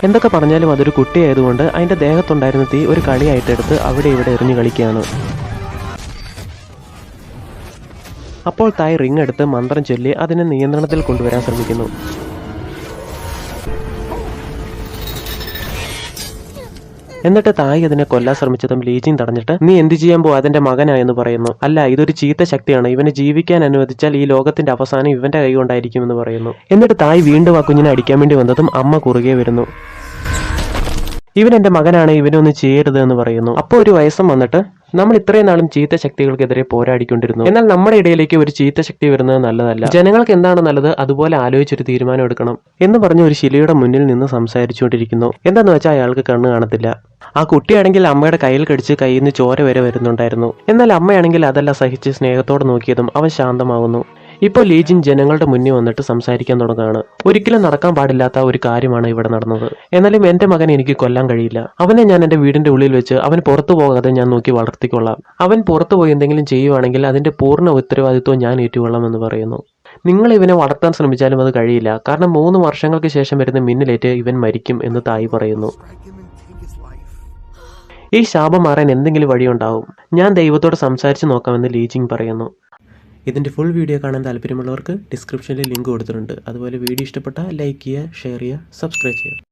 എന്തൊക്കെ പറഞ്ഞാലും അതൊരു കുട്ടിയായതുകൊണ്ട് അതിന്റെ ദേഹത്തുണ്ടായിരുന്ന തീ ഒരു കളിയായിട്ടെടുത്ത് അവിടെ ഇവിടെ എറിഞ്ഞു കളിക്കുകയാണ്. അപ്പോൾ തായ് റിങ് എടുത്ത് മന്ത്രം ചൊല്ലി അതിനെ നിയന്ത്രണത്തിൽ കൊണ്ടുവരാൻ ശ്രമിക്കുന്നു. എന്നിട്ട് തായ് അതിനെ കൊല്ലാൻ ശ്രമിച്ചതും ലീജിങ് തടഞ്ഞിട്ട് നീ എന്ത് ചെയ്യാൻ പോ അതിന്റെ മകനായെന്ന് പറയുന്നു. അല്ല, ഇതൊരു ചീത്ത ശക്തിയാണ്, ഇവനെ ജീവിക്കാൻ അനുവദിച്ചാൽ ഈ ലോകത്തിന്റെ അവസാനം ഇവന്റെ കൈ കൊണ്ടായിരിക്കുമെന്ന് പറയുന്നു. എന്നിട്ട് തായ് വീണ്ടും ആ കുഞ്ഞിനെ അടിക്കാൻ വേണ്ടി വന്നതും അമ്മ കുറുകെ വരുന്നു. ഇവൻ എന്റെ മകനാണ്, ഇവനൊന്നും ചെയ്യരുത് എന്ന് പറയുന്നു. അപ്പോൾ ഒരു വയസ്സം വന്നിട്ട് നമ്മൾ ഇത്രയും നാളും ചീത്ത ശക്തികൾക്കെതിരെ പോരാടിക്കൊണ്ടിരുന്നു. എന്നാൽ നമ്മുടെ ഇടയിലേക്ക് ഒരു ചീത്ത ശക്തി വരുന്നത് നല്ലതല്ല. ജനങ്ങൾക്ക് എന്താണ് നല്ലത് അതുപോലെ ആലോചിച്ചൊരു തീരുമാനം എടുക്കണം എന്ന് പറഞ്ഞ് ഒരു ശിലയുടെ മുന്നിൽ നിന്ന് സംസാരിച്ചുകൊണ്ടിരിക്കുന്നു. എന്താന്ന് വെച്ചാൽ അയാൾക്ക് കണ്ണ് കാണത്തില്ല. ആ കുട്ടിയാണെങ്കിൽ അമ്മയുടെ കയ്യിൽ കടിച്ച് കയ്യിൽ നിന്ന് ചോര വരെ വരുന്നുണ്ടായിരുന്നു. എന്നാൽ അമ്മയാണെങ്കിൽ അതെല്ലാം സഹിച്ച് സ്നേഹത്തോടെ നോക്കിയതും അവൻ ശാന്തമാവുന്നു. ഇപ്പോൾ ലീജിൻ ജനങ്ങളുടെ മുന്നിൽ വന്നിട്ട് സംസാരിക്കാൻ തുടങ്ങുകയാണ്. ഒരിക്കലും നടക്കാൻ പാടില്ലാത്ത ഒരു കാര്യമാണ് ഇവിടെ നടന്നത്. എന്നാലും എന്റെ മകനെ എനിക്ക് കൊല്ലാൻ കഴിയില്ല. അവനെ ഞാൻ എന്റെ വീടിന്റെ ഉള്ളിൽ വെച്ച് അവൻ പുറത്തു പോകാതെ ഞാൻ നോക്കി വളർത്തിക്കൊള്ളാം. അവൻ പുറത്തു പോയി എന്തെങ്കിലും ചെയ്യുവാണെങ്കിൽ അതിന്റെ പൂർണ്ണ ഉത്തരവാദിത്വം ഞാൻ ഏറ്റുകൊള്ളാം എന്ന് പറയുന്നു. നിങ്ങൾ ഇവനെ വളർത്താൻ ശ്രമിച്ചാലും അത് കഴിയില്ല, കാരണം 3 വർഷങ്ങൾക്ക് ശേഷം വരുന്ന മിന്നലേറ്റ് ഇവൻ മരിക്കും എന്ന് തായ് പറയുന്നു. ഈ ശാപം മാറാൻ എന്തെങ്കിലും വഴിയുണ്ടാവും. ഞാൻ ദൈവത്തോട് സംസാരിച്ച് നോക്കാമെന്ന് ലീജിങ് പറയുന്നു. ഇതിൻ്റെ ഫുൾ വീഡിയോ കാണാൻ താല്പര്യമുള്ളവർക്ക് ഡിസ്ക്രിപ്ഷനിൽ ലിങ്ക് കൊടുത്തിട്ടുണ്ട്. അതുപോലെ വീഡിയോ ഇഷ്ടപ്പെട്ടാൽ ലൈക്ക് ചെയ്യുക, ഷെയർ ചെയ്യുക, സബ്സ്ക്രൈബ് ചെയ്യുക.